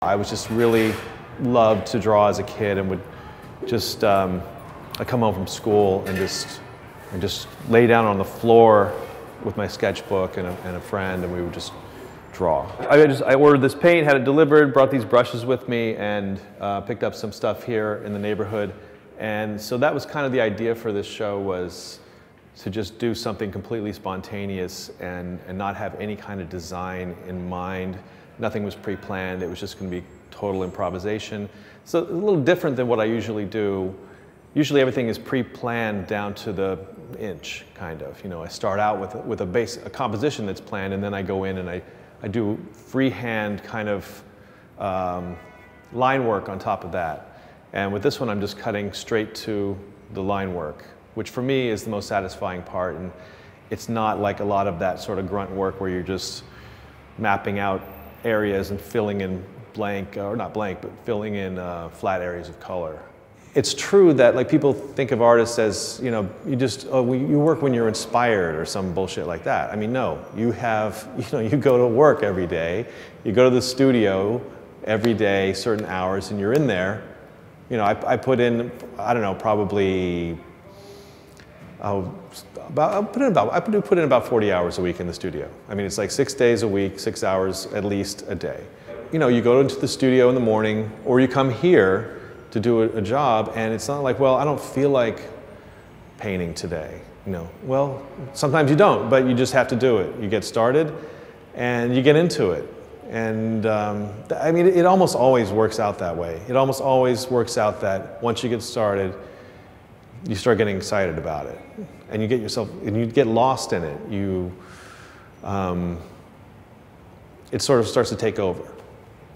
I was just really loved to draw as a kid and would just, I'd come home from school and just lay down on the floor with my sketchbook and a friend, and we would just draw. I ordered this paint, had it delivered, brought these brushes with me, and picked up some stuff here in the neighborhood. And so that was kind of the idea for this show, was to just do something completely spontaneous and not have any kind of design in mind. Nothing was pre-planned. It was just going to be total improvisation. So a little different than what I usually do. Usually everything is pre-planned down to the inch, kind of. You know, I start out with a composition that's planned, and then I go in and I do freehand kind of line work on top of that. And with this one, I'm just cutting straight to the line work, which for me is the most satisfying part. And it's not like a lot of that sort of grunt work where you're just mapping out areas and filling in blank, or not blank, but filling in flat areas of color. It's true that like people think of artists as, you know, you work when you're inspired or some bullshit like that. I mean, no, you go to work every day, you go to the studio every day, certain hours, and you're in there. You know, I put in, I don't know, probably, I put in about 40 hours a week in the studio. I mean, it's like 6 days a week, 6 hours at least a day. You know, you go into the studio in the morning, or you come here to do a job, and it's not like, well, I don't feel like painting today. You know, well, sometimes you don't, but you just have to do it. You get started, and you get into it. And I mean, it almost always works out that way. It almost always works out that once you get started, you start getting excited about it, and you get lost in it. It sort of starts to take over.